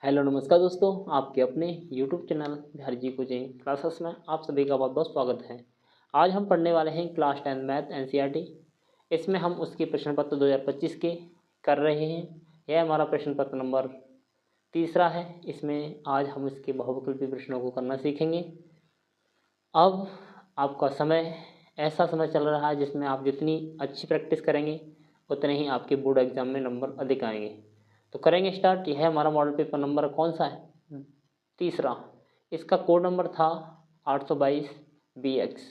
Hello नमस्कार दोस्तों, आपके अपने YouTube channel Bihari ji coaching classes में आप सभी का बहुत बहुत स्वागत है। आज हम पढ़ने वाले हैं क्लास 10 मैथ एनसीईआरटी। इसमें हम उसके प्रश्न पत्र 2025 के कर रहे हैं। यह हमारा प्रश्न पत्र नंबर तीसरा है। इसमें आज हम इसके बहुविकल्पी प्रश्नों को करना सीखेंगे। अब आपका समय ऐसा समय चल रहा है जिसमें आप जितनी अच्छी प्रैक्टिस करेंगे उतने ही आपके बोर्ड एग्जाम में नंबर अधिक आएंगे। तो करेंगे स्टार्ट। यह हमारा मॉडल पेपर नंबर कौन सा है? तीसरा। इसका कोड नंबर था 822BX।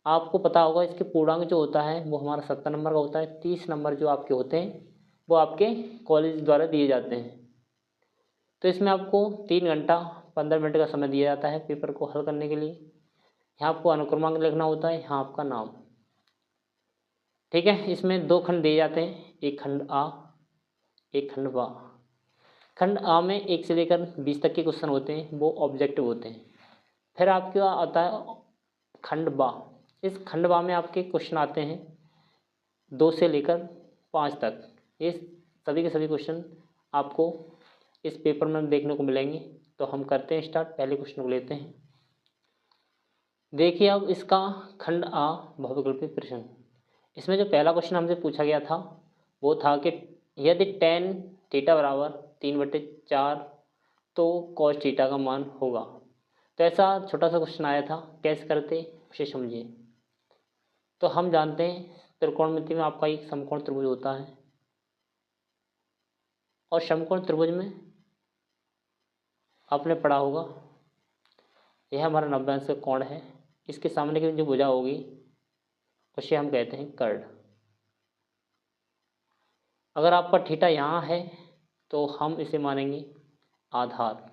आपको पता होगा इसके पूर्णांक जो होता है वो हमारा 70 नंबर का होता है। 30 नंबर जो आपके होते हैं वो आपके कॉलेज द्वारा दिए जाते हैं। तो इसमें आपको 3 घंटा 15 मिनट का समय दिया जाता है पेपर को हल करने के लिए। यहाँ आपको अनुक्रमांक लिखना होता है, यहाँ आपका नाम। ठीक है। इसमें 2 खंड दिए जाते हैं, एक खंड आ, एक खंड बा। खंड आ में 1 से लेकर 20 तक के क्वेश्चन होते हैं, वो ऑब्जेक्टिव होते हैं। फिर आपके आता है खंड बा। इस खंड बा में आपके क्वेश्चन आते हैं 2 से लेकर 5 तक। ये सभी के सभी क्वेश्चन आपको इस पेपर में देखने को मिलेंगे। तो हम करते हैं स्टार्ट। पहले क्वेश्चन को लेते हैं। देखिए अब इसका खंड आ बहुविकल्पी प्रश्न। इसमें जो पहला क्वेश्चन हमसे पूछा गया था वो था कि यदि tan थीटा बराबर 3/4 तो cos थीटा का मान होगा। तो ऐसा छोटा सा क्वेश्चन आया था, कैसे करते उसे समझिए। तो हम जानते हैं त्रिकोणमिति में आपका एक समकोण त्रिभुज होता है और समकोण त्रिभुज में आपने पढ़ा होगा यह हमारा 90 अंश का कोण है। इसके सामने की जो भुजा होगी उसे हम कहते हैं कर्ण। अगर आपका थीटा यहाँ है तो हम इसे मानेंगे आधार,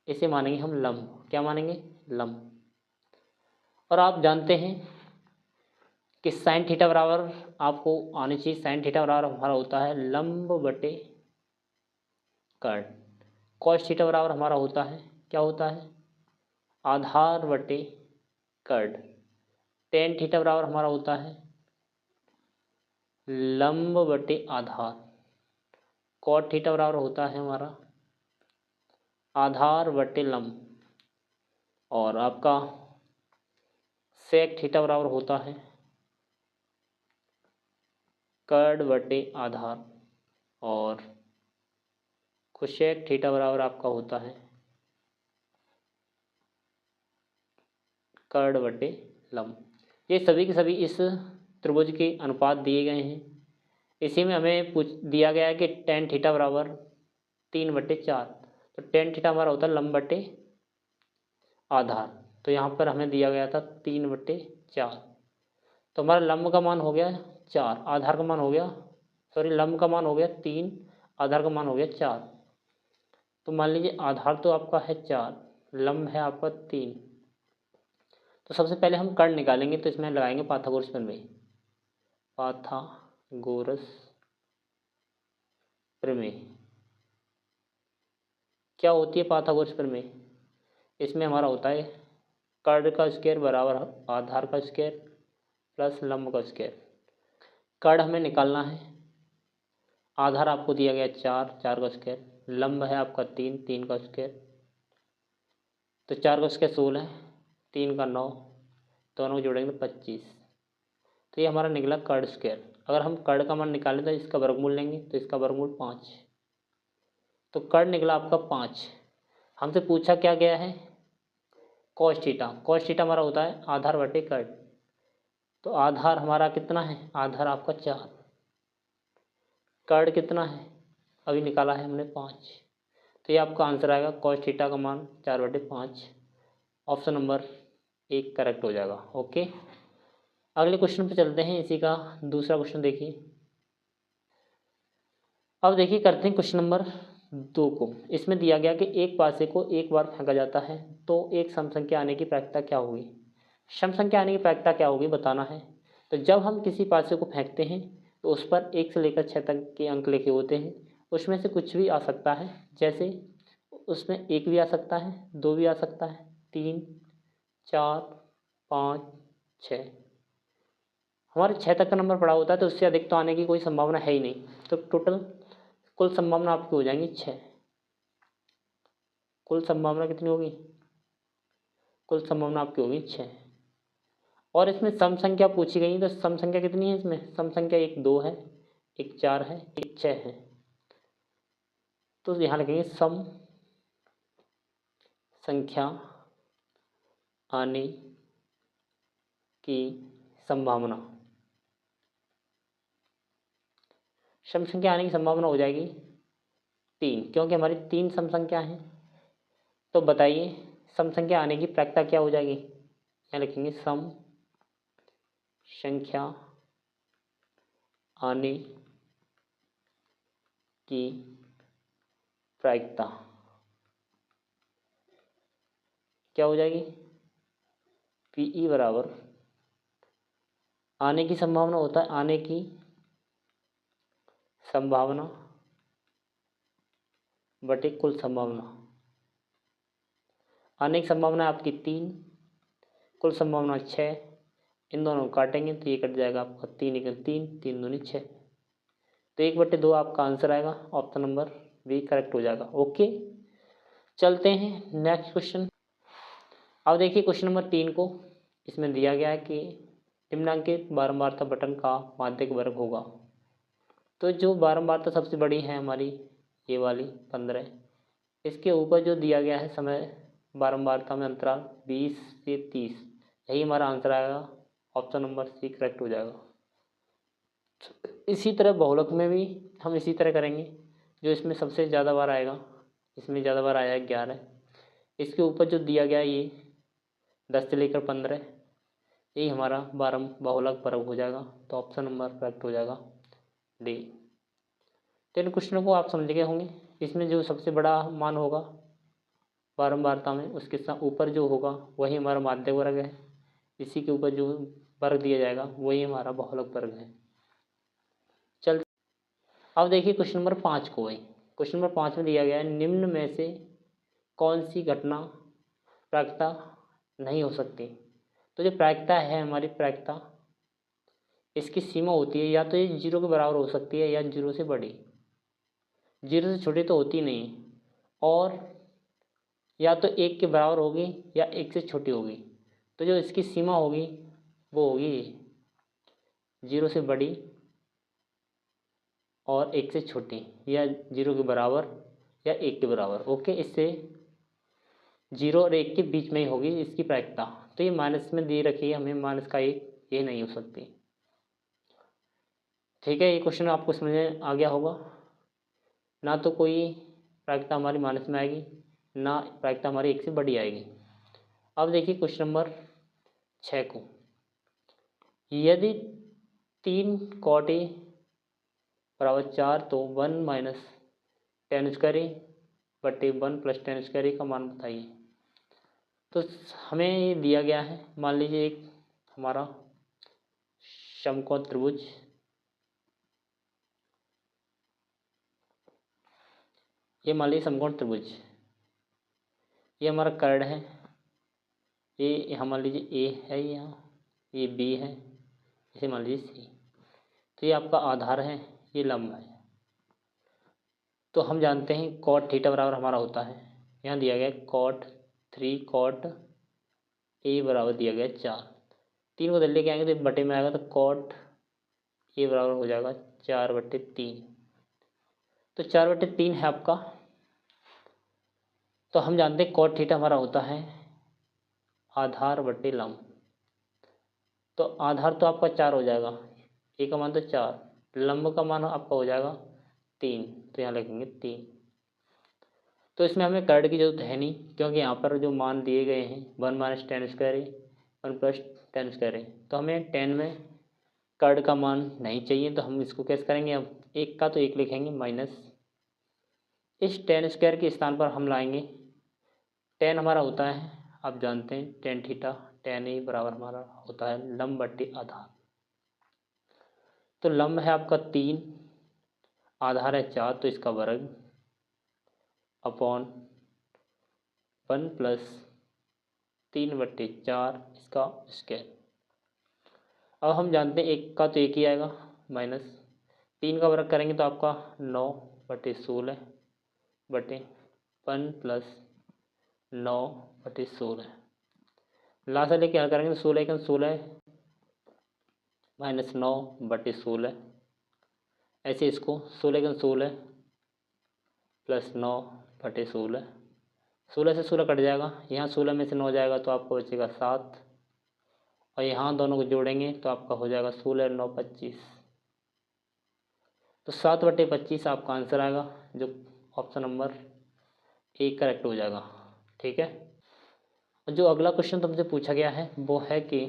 इसे मानेंगे हम लंब। क्या मानेंगे? लंब। और आप जानते हैं कि साइन थीटा बराबर आपको आनी चाहिए। साइन थीटा बराबर हमारा होता है लंब बटे कर्ण। कॉस थीटा बराबर हमारा होता है, क्या होता है? आधार बटे कर्ण। टेन थीटा बराबर हमारा होता है लंब बटे आधार। कॉट थीटा बराबर होता है हमारा आधार बटे लंब। और आपका सेक थीटा बराबर होता है कर्ण बटे आधार। और कोसेक थीटा बराबर आपका होता है कर्ण बटे लंब। ये सभी के सभी इस त्रिभुज के अनुपात दिए गए हैं। इसी में हमें दिया गया है कि tan थीटा बराबर 3/4। तो tan थीटा हमारा होता है लंब बटे आधार। तो यहाँ पर हमें दिया गया था 3/4। तो हमारा लंब का मान हो गया 4, आधार का मान हो गया, सॉरी लंब का मान हो गया 3, आधार का मान हो गया 4। तो मान लीजिए आधार तो आपका है 4, लंब है आपका 3। तो सबसे पहले हम कर्ण निकालेंगे। तो इसमें लगाएंगे पाइथागोरस प्रमेय। पाइथागोरस प्रमेय क्या होती है? पाइथागोरस प्रमेय इसमें हमारा होता है कर्ण का स्क्वायर बराबर आधार का स्क्वायर प्लस लंब का स्क्वायर। कर्ण हमें निकालना है, आधार आपको दिया गया 4, 4 का स्क्वायर, लंब है आपका 3, 3 का स्क्वायर। तो 4 का स्क्वायर 16, 3 का 9, दोनों को जोड़ेंगे 25। तो ये हमारा निकला कर्ण स्क्वायर। अगर हम कर्ण का मान निकालें तो इसका वर्गमूल लेंगे, तो इसका वर्गमूल 5। तो कर्ण निकला आपका 5। हमसे पूछा क्या गया है? Cos theta. कॉस थीटा हमारा होता है आधार बटे कर्ण। तो आधार हमारा कितना है? आधार आपका 4। कर्ण कितना है? अभी निकाला है हमने 5। तो ये आपका आंसर आएगा कॉस थीटा का मान 4/5। ऑप्शन नंबर 1 करेक्ट हो जाएगा। ओके, अगले क्वेश्चन पे चलते हैं। इसी का दूसरा क्वेश्चन देखिए। अब देखिए करते हैं क्वेश्चन नंबर 2 को। इसमें दिया गया कि एक पासे को एक बार फेंका जाता है तो एक सम संख्या आने की प्रायिकता क्या होगी? सम संख्या आने की प्रायिकता क्या होगी बताना है। तो जब हम किसी पासे को फेंकते हैं तो उस पर 1 से लेकर 6 तक के अंक लिखे होते हैं। उसमें से कुछ भी आ सकता है, जैसे उसमें 1 भी आ सकता है, 2 भी आ सकता है, 3, 4, 5, 6। हमारे 6 तक का नंबर पड़ा होता है तो उससे अधिक तो आने की कोई संभावना है ही नहीं। तो टोटल कुल संभावना आपकी हो जाएंगी 6। कुल संभावना कितनी होगी? कुल संभावना आपकी होगी 6। और इसमें सम संख्या पूछी गई, तो सम संख्या कितनी है इसमें? सम संख्या एक 2 है, एक 4 है, एक 6 है। तो यहाँ लिखेंगे सम संख्या आने की संभावना। सम संख्या आने की संभावना हो जाएगी 3, क्योंकि हमारी 3 सम संख्या हैं। तो बताइए सम संख्या आने की प्रायिकता क्या हो जाएगी? यहाँ लिखेंगे सम संख्या आने की प्रायिकता क्या हो जाएगी? पीई बराबर आने की संभावना होता है, आने की संभावना बटे कुल संभावना। आने की संभावना आपकी 3, कुल संभावना 6। इन दोनों को काटेंगे तो ये कट जाएगा आपका 3 1 3, 3 दूनी 6। तो 1/2 आपका आंसर आएगा। ऑप्शन नंबर बी करेक्ट हो जाएगा। ओके, चलते हैं नेक्स्ट क्वेश्चन। अब देखिए क्वेश्चन नंबर 3 को। इसमें दिया गया है कि निम्नांकित बारंबारता बटन का माध्यक वर्ग होगा। तो जो बारंबारता सबसे बड़ी है हमारी ये वाली 15, इसके ऊपर जो दिया गया है समय बारंबारता में अंतराल 20 से 30, यही हमारा आंसर आएगा। ऑप्शन नंबर सी करेक्ट हो जाएगा। इसी तरह बहुलक में भी हम इसी तरह करेंगे। जो इसमें सबसे ज़्यादा बार आएगा, इसमें ज़्यादा बार आया है 11, इसके ऊपर जो दिया गया ये 10 से लेकर 15, यही हमारा बहुलक वर्ग हो जाएगा। तो ऑप्शन नंबर करेक्ट हो जाएगा डी। तो इन क्वेश्चनों को आप समझ गए होंगे। इसमें जो सबसे बड़ा मान होगा बारंबारता में, उसके ऊपर जो होगा वही हमारा माध्यक वर्ग है। इसी के ऊपर जो वर्ग दिया जाएगा वही हमारा बहुलक वर्ग है। चल अब देखिए क्वेश्चन नंबर 5 को। वही क्वेश्चन नंबर 5 में दिया गया है निम्न में से कौन सी घटना प्रायिकता नहीं हो सकती। तो जो प्रायिकता है हमारी प्रायिकता, इसकी सीमा होती है या तो ये 0 के बराबर हो सकती है या 0 से बड़ी। 0 से छोटी तो होती नहीं, और या तो 1 के बराबर होगी या 1 से छोटी होगी। तो जो इसकी सीमा होगी वो होगी 0 से बड़ी और 1 से छोटी, या 0 के बराबर या 1 के बराबर। ओके, इससे 0 और 1 के बीच में ही होगी इसकी प्रायिकता। तो ये माइनस में दे रखी है हमें, -1, ये नहीं हो सकती। ठीक है, ये क्वेश्चन आपको समझ में आ गया होगा। ना तो कोई प्रायिकता हमारी माइनस में आएगी, ना प्रायिकता हमारी 1 से बड़ी आएगी। अब देखिए क्वेश्चन नंबर 6 को। यदि 3 cot A बराबर 4, तो 1 - tan स्क्वायर A बटे 1 + tan स्क्वायर A का मान बताइए। तो हमें ये दिया गया है, मान लीजिए एक हमारा समकोण त्रिभुज, ये मान लीजिए समकोण त्रिभुज, ये हमारा कर्ण है। ये यहाँ मान लीजिए A है, यहाँ ये B है, इसे मान लीजिए C। तो ये आपका आधार है, ये लंब है। तो हम जानते हैं cot थीटा बराबर हमारा होता है, यहाँ दिया गया cot 3 cot A बराबर दिया गया 4। 3 को लेके आएंगे तो बटे में आएगा, तो cot A बराबर हो जाएगा 4/3। तो 4/3 है आपका। तो हम जानते हैं cot थीटा हमारा होता है आधार बटे लंब। तो आधार तो आपका 4 हो जाएगा, A का मान तो 4, लंब का मान आपका हो जाएगा 3। तो यहाँ लिखेंगे 3। तो इसमें हमें कर्ण की जरूरत है नहीं, क्योंकि यहाँ पर जो मान दिए गए हैं 1 - tan square A 1 + tan square A, तो हमें tan में कर्ण का मान नहीं चाहिए। तो हम इसको कैसे करेंगे, अब 1 का तो 1 लिखेंगे माइनस, इस tan स्क्वायर के स्थान पर हम लाएंगे tan हमारा होता है, आप जानते हैं tan थीटा, tan A बराबर हमारा होता है लंब बटे आधार। तो लंब है आपका 3, आधार है 4, तो इसका वर्ग अपॉन 1 + 3/4 इसका स्क्वायर। अब हम जानते हैं 1 का तो 1 ही आएगा, माइनस 3 का वर्ग करेंगे तो आपका बटे 16 बटे 1 प्लस 9 बटे 16। लास्ट वाले क्या करेंगे, 16 का 16 माइनस 9 बटे 16। ऐसे इसको 16 का 16 प्लस 9 बटे 16। 16 से 16 कट जाएगा, यहाँ 16 में से 9 जाएगा तो आपको बचेगा 7, और यहाँ दोनों को जोड़ेंगे तो आपका हो जाएगा 16 9 25। तो 7 बटे 25 आपका आंसर आएगा, जो ऑप्शन नंबर ए करेक्ट हो जाएगा। ठीक है। जो अगला क्वेश्चन तुमसे पूछा गया है वो है कि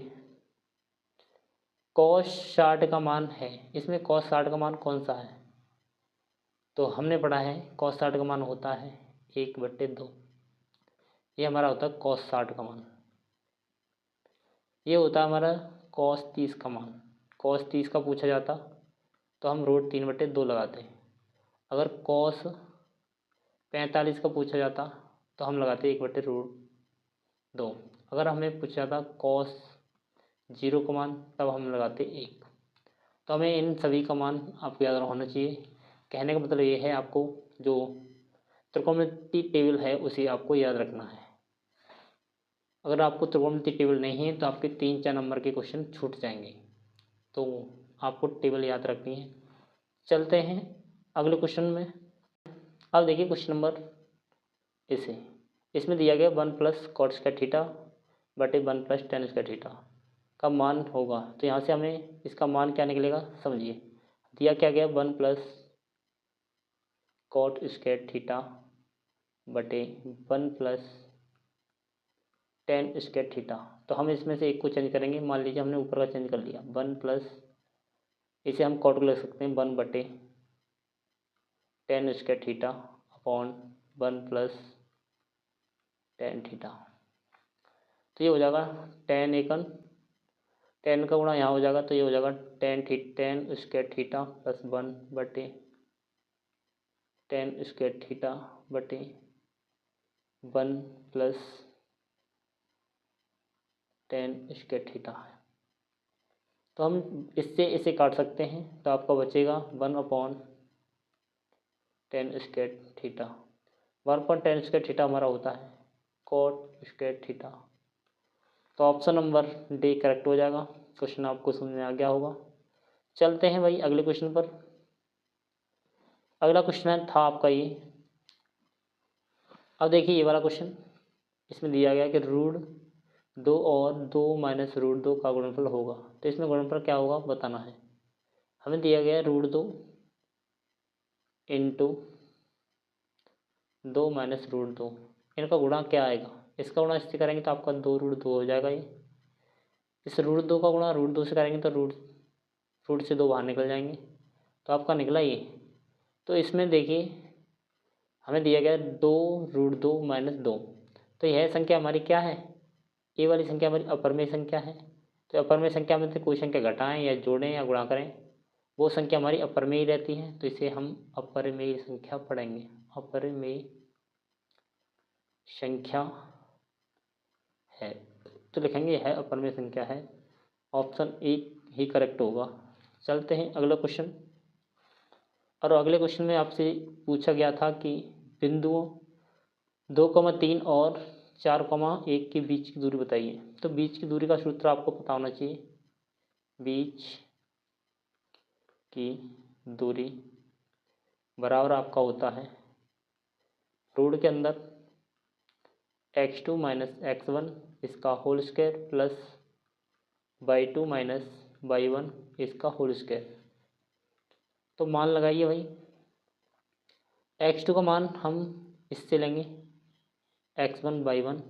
cos 60 का मान है। इसमें cos 60 का मान कौन सा है? तो हमने पढ़ा है cos 60 का मान होता है 1/2। ये हमारा होता है cos 60 का मान। ये होता है हमारा cos 30 का मान। cos 30 का पूछा जाता तो हम रूट 3/2 लगाते हैं। अगर cos 45 का पूछा जाता तो हम लगाते 1/√2। अगर हमें पूछा जाता cos 0 का मान तब हम लगाते 1। तो हमें इन सभी का मान आपको याद होना चाहिए। कहने का मतलब ये है, आपको जो त्रिकोणमिति टेबल है उसे आपको याद रखना है। अगर आपको त्रिकोणमिति टेबल नहीं है तो आपके 3-4 नंबर के क्वेश्चन छूट जाएंगे, तो आपको टेबल याद रखनी है। चलते हैं अगले क्वेश्चन में। अब देखिए क्वेश्चन नंबर इसमें दिया गया 1 प्लस कॉट स्क्वायर थीटा बटे 1 प्लस टेन स्क्वायर थीटा का मान होगा। तो यहाँ से हमें इसका मान क्या निकलेगा समझिए। दिया क्या गया 1 प्लस कॉट स्क्वायर थीटा बटे 1 प्लस टेन स्क्वायर थीटा। तो हम इसमें से एक को चेंज करेंगे। मान लीजिए हमने ऊपर का चेंज कर लिया 1 प्लस, इसे हम कॉट को ले सकते हैं 1 बटे ten square theta upon 1 plus tan theta. तो ये हो जाएगा टेन का गुणा यहाँ हो जाएगा, तो ये हो जाएगा टेन स्क्वायर थीटा प्लस 1 बटे टेन स्क्वायर थीटा बटे 1 प्लस टेन स्क्वायर थीटा है। तो हम इससे इसे काट सकते हैं, तो आपका बचेगा 1 upon ten square theta. 1 upon ten square theta हमारा होता है कॉट स्क्वायर थीटा। तो ऑप्शन नंबर डी करेक्ट हो जाएगा। क्वेश्चन आपको समझ में आ गया होगा। चलते हैं भाई अगले क्वेश्चन पर। अगला क्वेश्चन था आपका ये। अब देखिए ये वाला क्वेश्चन, इसमें दिया गया कि √2 और 2 माइनस √2 का गुणनफल होगा। तो इसमें गुणनफल क्या होगा बताना है। हमें दिया गया √2 इंटू 2 माइनस √2, इनका गुणा क्या आएगा। इसका गुणा इससे करेंगे तो आपका 2√2 हो जाएगा। ये इस √2 का गुणा √2 से करेंगे तो रूट से 2 बाहर निकल जाएंगे, तो आपका निकला ये। तो इसमें देखिए हमें दिया गया 2√2 माइनस 2। तो यह संख्या हमारी क्या है, ये वाली संख्या हमारी अपरमेय संख्या है। तो अपरमेय संख्या में से कोई संख्या घटाएं या जोड़ें या गुणा करें, वो संख्या हमारी अपरमेय रहती है। तो इसे हम अपरमेय संख्या पढ़ेंगे। अपरमेय संख्या है तो लिखेंगे है अपरमेय संख्या है। ऑप्शन ए ही करेक्ट होगा। चलते हैं अगला क्वेश्चन। और अगले क्वेश्चन में आपसे पूछा गया था कि बिंदुओं 2,3 और 4,1 के बीच की दूरी बताइए। तो बीच की दूरी का सूत्र आपको पता होना चाहिए। बीच की दूरी बराबर आपका होता है रूट के अंदर x2 माइनस x1 इसका whole square plus y2 minus y1 इसका होल स्क्वायर। तो मान लगाइए भाई, x2 का मान हम इससे लेंगे x1 y1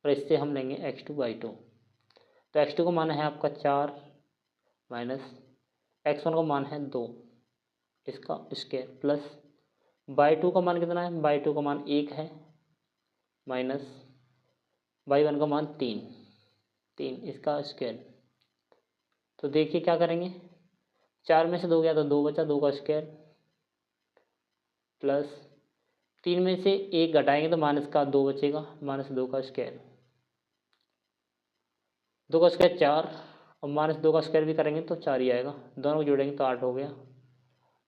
और इससे हम लेंगे x2 y2। तो x2 का मान है आपका 4 माइनस x1 का मान है 2 इसका स्क्वायर प्लस y2 का मान कितना है, y2 का मान 1 है माइनस y1 का मान 3 इसका स्क्वायर। तो देखिए क्या करेंगे, 4 में से 2 गया तो 2 बचा, 2 का स्क्वायर प्लस 3 में से 1 घटाएंगे तो माइनस का 2 बचेगा, माइनस 2 का स्क्वायर। 2 का स्क्वायर 4 और माइनस 2 का स्क्वायर भी करेंगे तो 4 ही आएगा। दोनों को जोड़ेंगे तो 8 हो गया।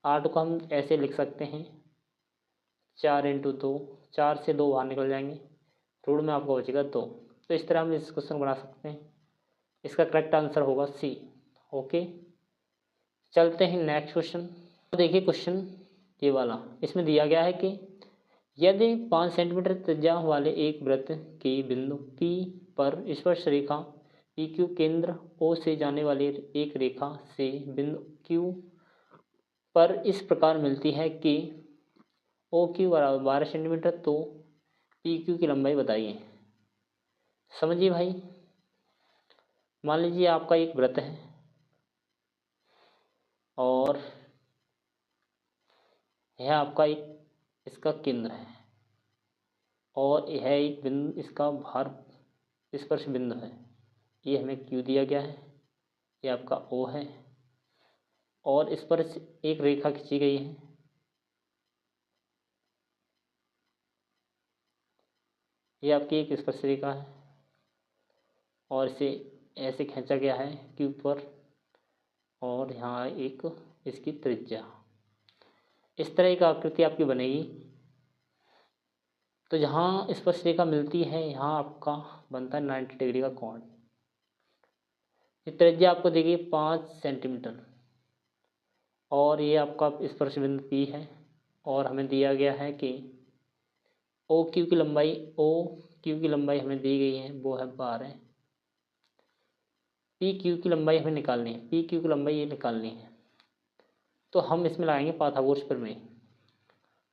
8 को हम ऐसे लिख सकते हैं 4 × 2, 4 से 2 बाहर निकल जाएंगे, रूट में आपको बचेगा 2। तो इस तरह हम इस क्वेश्चन बना सकते हैं। इसका करेक्ट आंसर होगा सी। ओके, चलते हैं नेक्स्ट क्वेश्चन। देखिए क्वेश्चन ये वाला, इसमें दिया गया है कि यदि 5 सेंटीमीटर त्रिज्या वाले एक वृत्त की बिंदु P पर स्पर्श रेखा PQ केंद्र O से जाने वाली एक रेखा से बिंदु Q पर इस प्रकार मिलती है कि OQ बराबर 12 सेंटीमीटर, तो PQ की लंबाई बताइए। समझिए भाई, मान लीजिए आपका एक वृत्त है और यह आपका एक इसका केंद्र है और यह एक बिंदु इसका भार स्पर्श बिंदु है। ये हमें Q दिया गया है, ये आपका O है और इस पर एक रेखा खींची गई है। ये आपकी एक स्पर्श रेखा है और इसे ऐसे खींचा गया है Q पर और यहाँ एक इसकी त्रिज्या। इस तरह एक आकृति आपकी बनेगी। तो जहाँ स्पर्श रेखा मिलती है यहाँ आपका बनता है 90 डिग्री का कोण। ये त्रिज्या आपको देगी 5 सेंटीमीटर और ये आपका स्पर्श बिंदु P है और हमें दिया गया है कि OQ की लंबाई हमें दी गई है, वो है 12। PQ की लंबाई हमें निकालनी है, PQ की लंबाई ये निकालनी है। तो हम इसमें लगाएंगे पाइथागोरस प्रमेय।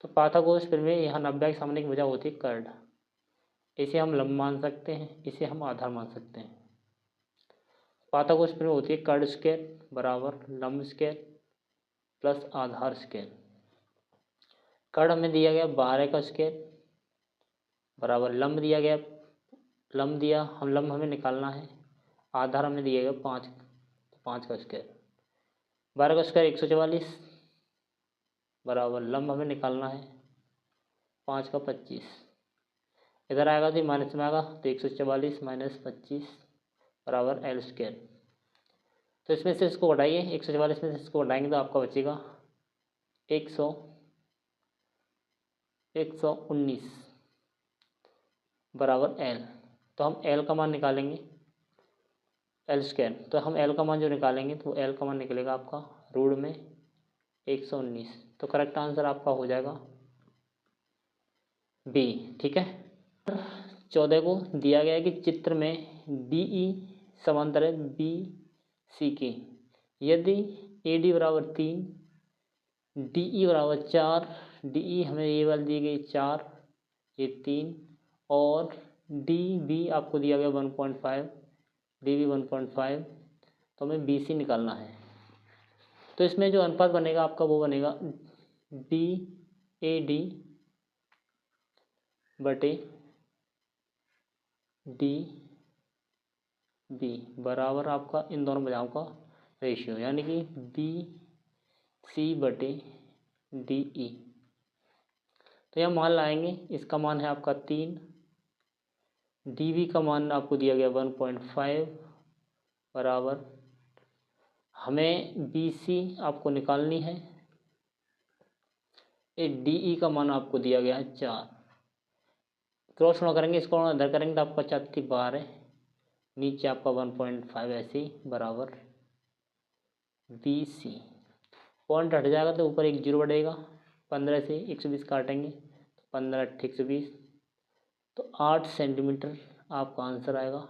तो पाइथागोरस प्रमेय यहाँ 90 के सामने की वजह होती है कर्ड। इसे हम लंब मान सकते हैं, इसे हम आधार मान सकते हैं। पाइथागोरस प्रमेय होती है कर्ड स्क्वायर बराबर लंब स्क्वायर प्लस आधार स्क्वायर। कर्ड हमें दिया गया 12 का स्क्वायर बराबर लंब दिया गया, लंब दिया हम लंब हमें निकालना है, आधार हमें दिया गया 5 का स्क्वायर। 12 का स्क्वायर 144 बराबर लंब हमें निकालना है 5 का 25। इधर आएगा तो माइनस में आएगा तो 144 माइनस 25 बराबर L स्क्वायर। तो इसमें से इसको घटाइए, 144 में से इसको घटाएंगे तो आपका बचेगा 119 बराबर L। तो हम L का मान निकालेंगे, L स्क्वायर। तो हम L का मान जो निकालेंगे तो L का मान निकलेगा आपका रूट में 119। तो करेक्ट आंसर आपका हो जाएगा B। ठीक है। 14 को दिया गया है कि चित्र में DE समांतर है BC के। यदि AD बराबर 3, DE बराबर 4, DE हमें ये वाली दी गई 4, ये 3 और DB आपको दिया गया 1.5, DB 1.5, तो हमें BC निकालना है। तो इसमें जो अनुपात बनेगा आपका वो बनेगा DAD बटे DB बराबर आपका इन दोनों भुजाओं का रेशियो, यानी कि BC बटे DE। तो यह मान लाएंगे, इसका मान है आपका 3, DB का मान आपको दिया गया 1.5 बराबर हमें BC आपको निकालनी है, DE का मान आपको दिया गया है 4। क्रॉस गुणा करेंगे, इसको अंदर करेंगे तो आपका 4 12, नीचे आपका 1.5 ऐसे ही बराबर BC। पॉइंट हट जाएगा तो ऊपर एक जीरो बढ़ेगा, 15 से 120 काटेंगे तो 15 × 120, तो 8 सेंटीमीटर आपका आंसर आएगा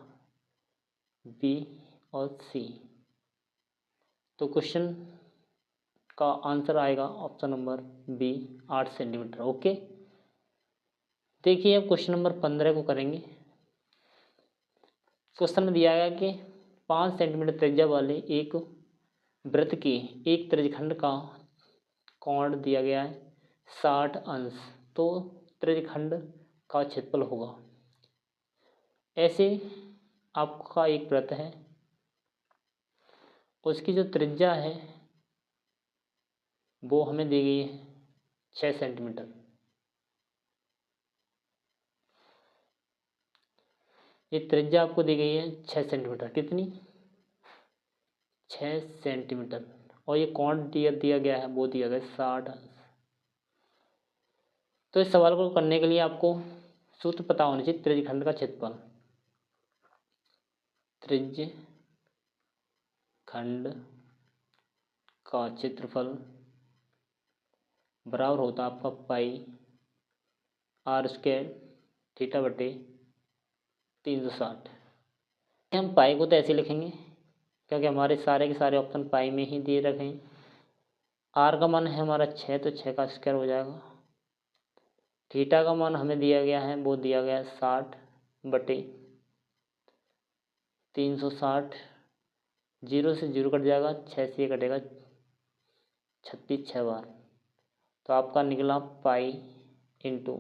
B और C। तो क्वेश्चन का आंसर आएगा option number B 8 centimetre. Okay, देखिए अब क्वेश्चन नंबर 15 को करेंगे। क्वेश्चन में दिया गया कि 5 सेंटीमीटर त्रिज्या वाले एक वृत्त के एक त्रिज्यखंड का कोण दिया गया है 60 अंश, तो त्रिज्यखंड का क्षेत्रफल होगा। ऐसे आपका एक वृत्त है, उसकी जो त्रिज्या है वो हमें दी गई है 6 सेंटीमीटर। ये त्रिज्या आपको दी गई है 6 सेंटीमीटर। कितनी? 6 सेंटीमीटर। और ये कौन दिया गया है, वो दिया गया 60 अंश। तो इस सवाल को करने के लिए आपको सूत्र पता होना चाहिए, त्रिज्यखंड का क्षेत्रफल। त्रिज्यखंड का क्षेत्रफल बराबर होता है आपका पाई आर स्क्वायर थीटा बटे 360। हम पाई को तो ऐसे लिखेंगे क्योंकि हमारे सारे के सारे ऑप्शन पाई में ही दिए रखे हैं। आर का मान है हमारा 6, तो 6 का स्क्वायर हो जाएगा। थीटा का मान हमें दिया गया है, वो दिया गया है 60 बटे 360। 0 से 0 कट जाएगा, 6 से ये कटेगा 36 6 बार, तो आपका निकला पाई इंटू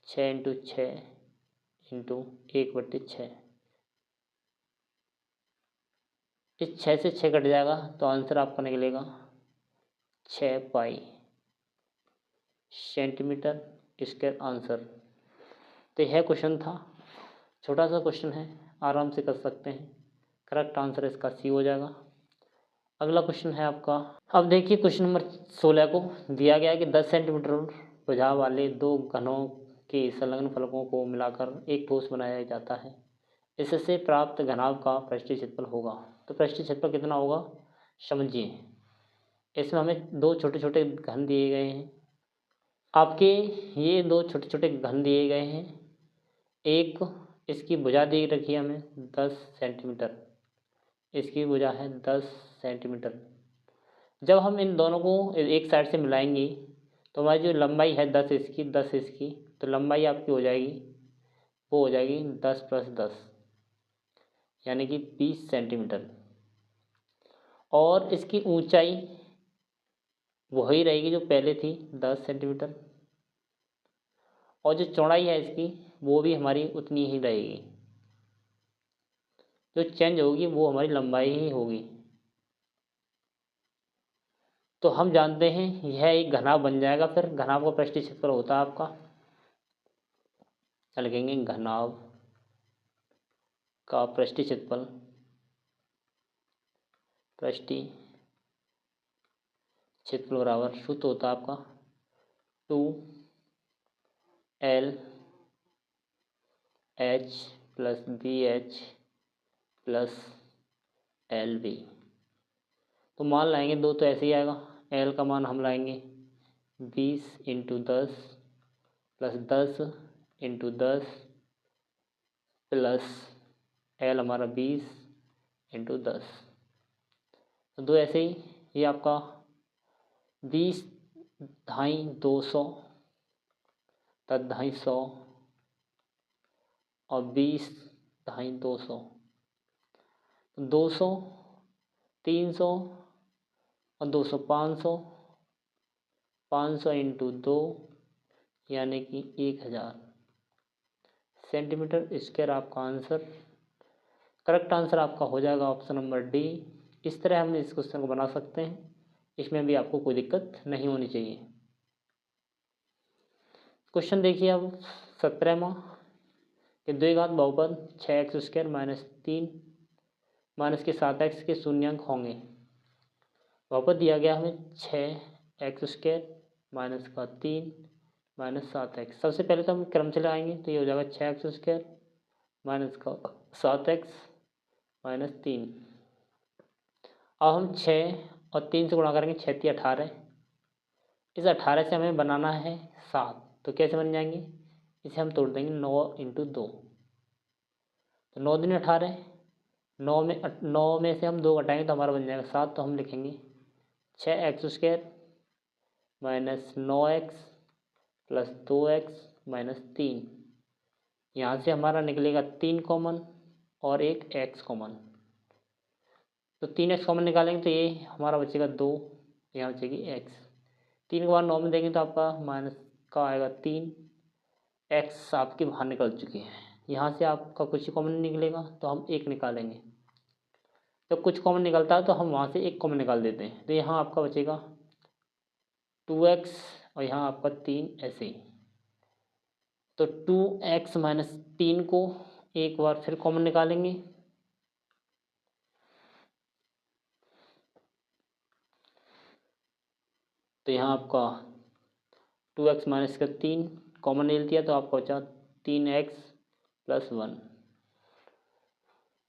6 इंटू 6 इंटू 1/6। इस 6 से 6 कट जाएगा, तो आंसर आपका निकलेगा 6 पाई सेंटीमीटर स्क्वायर आंसर। तो यह क्वेश्चन था, छोटा सा क्वेश्चन है, आराम से कर सकते हैं। करेक्ट आंसर इसका सी हो जाएगा। अगला क्वेश्चन है आपका, अब देखिए क्वेश्चन नंबर 16 को दिया गया है कि 10 सेंटीमीटर भुजा वाले दो घनों के संलग्न फलकों को मिलाकर एक ठोस बनाया जाता है। इससे प्राप्त घनाभ का पृष्ठीय क्षेत्रफल होगा। तो पृष्ठीय क्षेत्रफल कितना होगा समझिए। इसमें हमें दो छोटे छोटे घन दिए गए हैं आपके, ये दो छोटे छोटे घन दिए गए हैं। एक इसकी भुजा दी रखी है हमें 10 सेंटीमीटर, इसकी भुजा है 10 सेंटीमीटर। जब हम इन दोनों को एक साइड से मिलाएंगे तो हमारी जो लंबाई है 10 इसकी 10 इसकी, तो लंबाई आपकी हो जाएगी, वो हो जाएगी 10 + 10 यानी कि 20 सेंटीमीटर। और इसकी ऊंचाई वही रहेगी जो पहले थी 10 सेंटीमीटर, और जो चौड़ाई है इसकी वो भी हमारी उतनी ही रहेगी। जो चेंज होगी वो हमारी लंबाई ही होगी। तो हम जानते हैं यह एक घनाभ बन जाएगा। फिर घनाभ का पृष्ठीय क्षेत्रफल होता है आपका, क्या लिखेंगे, घनाभ का पृष्ठीय क्षेत्रफल, पृष्ठीय क्षेत्रफल बराबर सूत्र होता है आपका 2LH + BH + LB। तो मान लाएंगे दो, तो ऐसे ही आएगा। L का मान हम लाएंगे 20 × 10 + 10 × 10 प्लस L हमारा 20 × 10। तो दो ऐसे ही, ये आपका 20 ढाई 200 10 ढाई 100 और 20 ढाई 200, 200 300 और 200 500, 500 × 2 यानी कि 1000 सेंटीमीटर स्क्वायर आपका आंसर। करेक्ट आंसर आपका हो जाएगा ऑप्शन नंबर डी। इस तरह हम इस क्वेश्चन को बना सकते हैं, इसमें भी आपको कोई दिक्कत नहीं होनी चाहिए। क्वेश्चन देखिए अब 17वां कि द्विघात बहुपद 6x² - 3 - के 7x के शून्यांक होंगे। बहुपद दिया गया हमें 6x² - 3 - 7x। सबसे पहले तो हम क्रम से लगाएंगे, तो ये हो जाएगा 6x² - 7x - 3। अब हम 6 और 3 से गुणा करेंगे, 6 × 18। इस 18 से हमें बनाना है 7, तो कैसे बन जाएंगे, इसे हम तोड़ देंगे 9 × 2, तो 9 दूनी 18, 9 में से हम 2 घटाएंगे तो हमारा बन जाएगा 7। तो हम लिखेंगे 6x² - 9x + 2x - 3। यहाँ से हमारा निकलेगा 3 कॉमन और एक x कॉमन, तो 3x कॉमन निकालेंगे तो ये हमारा बचेगा 2, यहाँ बचेगी x। 3 के बाद 9 में देंगे तो आपका माइनस का आएगा 3, x आपके बाहर निकल चुके हैं। यहाँ से आपका कुछ कॉमन निकलेगा तो हम 1 निकालेंगे, जब कुछ कॉमन निकलता है तो हम वहाँ से 1 कॉमन निकाल देते हैं। तो यहाँ आपका बचेगा 2x और यहाँ आपका 3 ऐसे ही। तो 2x - 3 को एक बार फिर कॉमन निकालेंगे, तो यहाँ आपका 2x माइनस का 3 कॉमन ले लिया तो आपका बचा 3x प्लस 1।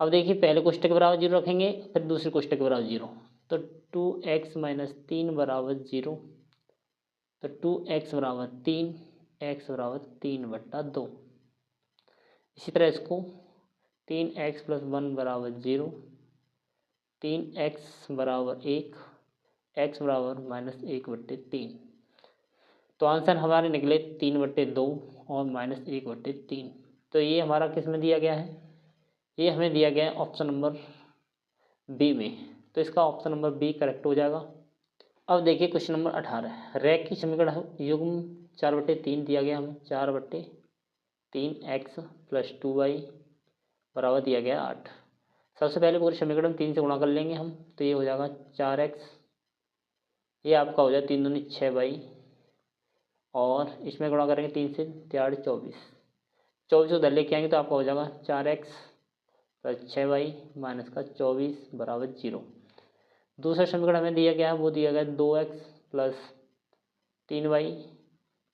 अब देखिए पहले कोष्टक के बराबर 0 रखेंगे, फिर दूसरे कोष्टक के बराबर 0, तो 2x माइनस 3 बराबर 0, तो 2x बराबर 3, x बराबर 3/2। इसी तरह इसको 3x प्लस 1 बराबर 0, 3x बराबर 1, x बराबर माइनस 1/3। तो आंसर हमारे निकले 3/2 और माइनस 1/3। तो ये हमारा किस में दिया गया है, ये हमें दिया गया है ऑप्शन नंबर बी में। तो इसका ऑप्शन नंबर बी करेक्ट हो जाएगा। अब देखिए क्वेश्चन नंबर 18, रैखिक समीकरण युग्म 4/3 दिया गया हमें, 4/3x प्लस 2y बराबर दिया गया 8। सबसे पहले पूरे समीकरण 3 से गुणा कर लेंगे हम, तो ये हो जाएगा 4x, ये आपका हो जाए 3 दूनी 6y, और इसमें गुणा करेंगे 3 से 4 24, 24 को उधर लेके आएंगे तो आपका हो जाएगा 4x प्लस 6y माइनस का 24 बराबर 0। दूसरा समीकरण हमें दिया गया है, वो दिया गया 2x प्लस 3y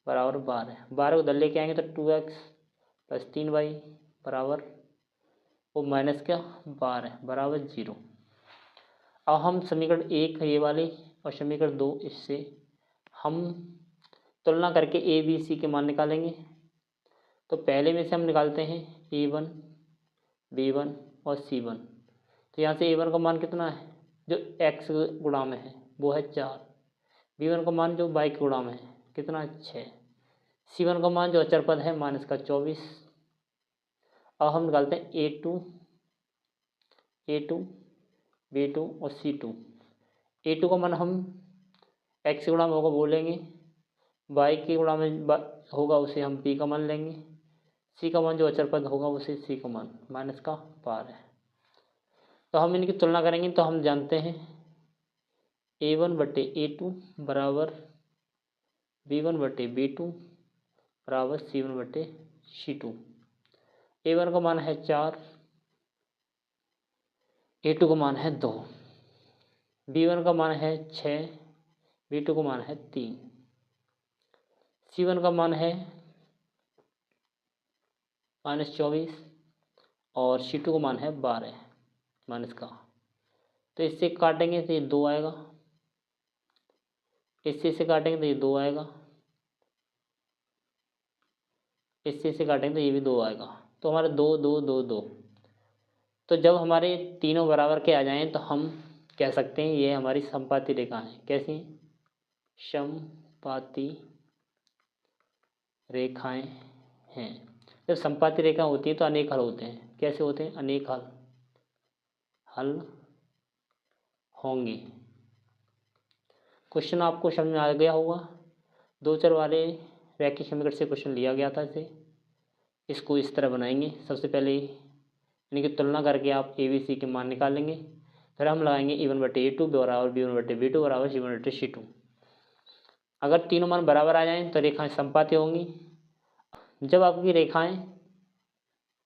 बराबर 12, 12 को उधर लेके आएंगे तो 2x प्लस 3y बराबर वो माइनस क्या 12 बराबर 0। अब हम समीकरण 1 ये वाले और समीकरण 2 इससे हम तुलना करके ए बी सी के मान निकालेंगे। तो पहले में से हम निकालते हैं a1 b1 और c1। तो यहाँ से a1 का मान कितना है जो x गुणा में है वो है 4, b1 का मान जो y के गुणा में है कितना 6, c1 का मान जो अचर पद है माइनस का 24। अब हम निकालते हैं a2 b2 और c2। a2 का मान हम x के गुणा में होगा वो लेंगे, y के गुणा में होगा उसे हम b का मान लेंगे, c का मान जो अचर पद होगा उसे c का मान माइनस का 12। तो हम इनकी तुलना करेंगे तो हम जानते हैं a1/a2 बराबर b1/b2 बराबर c1/c2। a1 का मान है 4, a2 का मान है 2, b1 का मान है 6, b2 का मान है 3, c1 का मान है -24 और c2 का मान है 12 माइनस का। तो इससे काटेंगे तो ये 2 आएगा, इससे काटेंगे तो ये 2 आएगा, इससे काटेंगे तो ये भी 2 आएगा। तो हमारे 2 2 2 2। तो जब हमारे तीनों बराबर के आ जाएं तो हम कह सकते हैं ये हमारी समपाती रेखा है। कैसी समपाती रेखाएं हैं। जब समपाती रेखा होती है तो अनेक हल होते हैं। कैसे होते हैं अनेक हल होंगे। क्वेश्चन आपको समझ में आ गया होगा। 2 चर वाले रैखिक समीकरण से क्वेश्चन लिया गया था। इसको इस तरह बनाएंगे। सबसे पहले इनकी तुलना करके आप ए बी सी के मान निकालेंगे, फिर हम लगाएंगे a1/a2 बराबर b1/b2 बराबर c1/c2। अगर तीनों मान बराबर आ जाएं तो रेखाएं समपाती होंगी। जब आपकी रेखाएं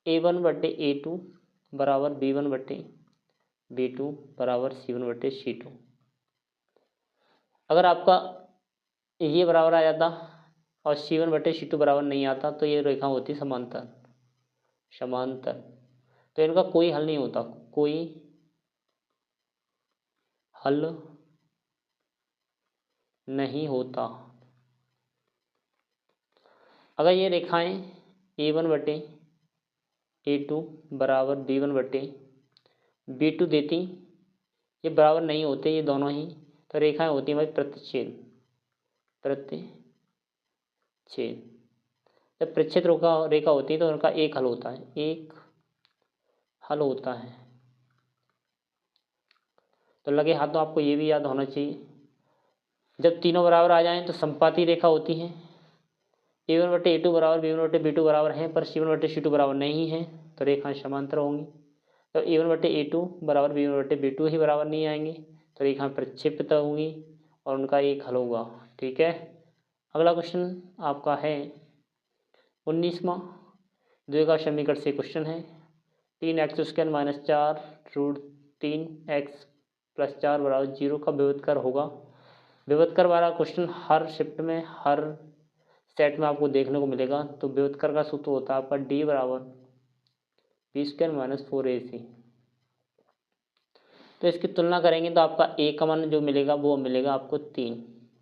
a1/a2 बराबर b1/b2 बराबर c1/c2, अगर आपका ये बराबर आ जाता और c1/c2 बराबर नहीं आता तो ये रेखा होती समांतर। तो इनका कोई हल नहीं होता, कोई हल नहीं होता। अगर ये रेखाएं a1/a2 बराबर b1/b2 देती, ये बराबर नहीं होते ये दोनों ही, तो रेखाएं होती हैं भाई प्रतिच्छेद। जब प्रतिच्छेद रेखा होती है तो उनका एक हल होता है, तो लगे हाथ तो आपको ये भी याद होना चाहिए। जब तीनों बराबर आ जाएं तो समपाती रेखा होती है। a1/a2 बराबर b1/b2 बराबर हैं पर c1/c2 बराबर नहीं है, तो रेखाएं समांतर होंगी। तो a1/a2 बराबर b1/b2 ही बराबर नहीं आएंगे तो रेखाएं प्रक्षेपित होंगी और उनका एक हल होगा। ठीक है। अगला क्वेश्चन आपका है 19वां द्विघात समीकरण से क्वेश्चन है। 3x² - 4 √3x + 4 बराबर 0 का विभेदकर होगा विभुतकर वाला क्वेश्चन हर शिफ्ट में, हर सेट में आपको देखने को मिलेगा। तो विभुतकर का सूत्र होता है आपका D बराबर B² माइनस 4AC। तो इसकी तुलना करेंगे तो आपका A का मान जो मिलेगा वो मिलेगा आपको 3,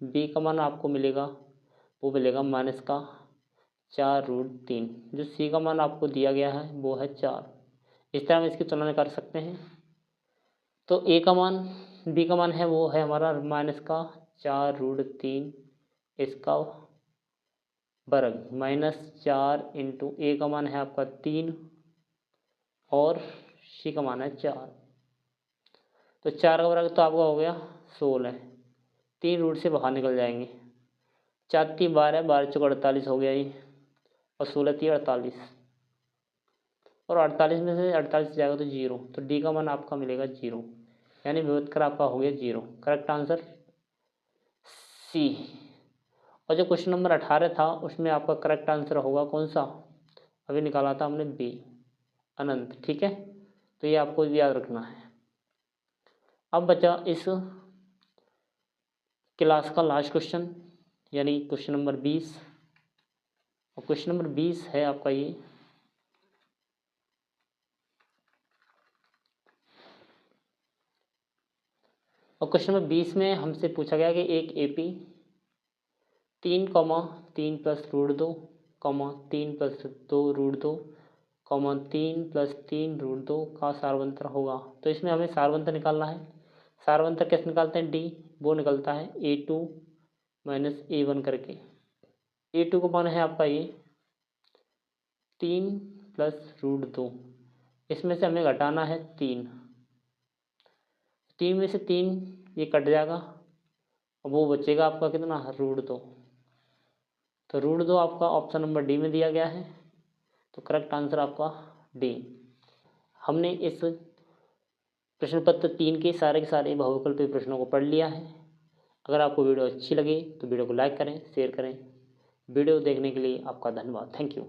B का मान आपको मिलेगा वो मिलेगा माइनस का 4√3, जो C का मान आपको दिया गया है वो है 4। इस तरह हम इसकी तुलना कर सकते हैं। तो A का मान, B का मान है वो है हमारा माइनस का 4√3 इसका वर्ग माइनस 4 इंटू A का मान है आपका 3 और C का मान है 4। तो 4 का वर्ग तो आपका हो गया 16, 3 रूट से बाहर निकल जाएंगे। 4 3 12, 12 चौक 48 हो गया ये, और 16 3 48, और 48 में से 48 जाएगा तो 0। तो D का मान आपका मिलेगा 0, यानी विभुतकर आपका हो गया 0। Correct answer C। और जो क्वेश्चन नंबर 18 था उसमें आपका करेक्ट आंसर होगा कौन सा, अभी निकाला था हमने B अनंत। ठीक है, तो ये आपको याद रखना है। अब बचा इस क्लास का लास्ट क्वेश्चन, यानी क्वेश्चन नंबर 20। और क्वेश्चन नंबर 20 है आपका ये, और क्वेश्चन नंबर 20 में हमसे पूछा गया कि एक AP 3, 3 + √2, 3 + 2√2, 3 + 3√2 का सारवंतर होगा। तो इसमें हमें सारवंतर निकालना है। सारवंतर कैसे निकालते हैं, D वो निकलता है A2 माइनस A1 करके। A2 का मान है आपका ये 3 + √2, इसमें से हमें घटाना है 3 में से 3 ये कट जाएगा, और वो बचेगा आपका कितना, √2। तो √2 आपका ऑप्शन नंबर D में दिया गया है। तो करेक्ट आंसर आपका D। हमने इस प्रश्न पत्र 3 के सारे बहुविकल्पीय प्रश्नों को पढ़ लिया है। अगर आपको वीडियो अच्छी लगे तो वीडियो को लाइक करें, शेयर करें। वीडियो देखने के लिए आपका धन्यवाद। Thank you.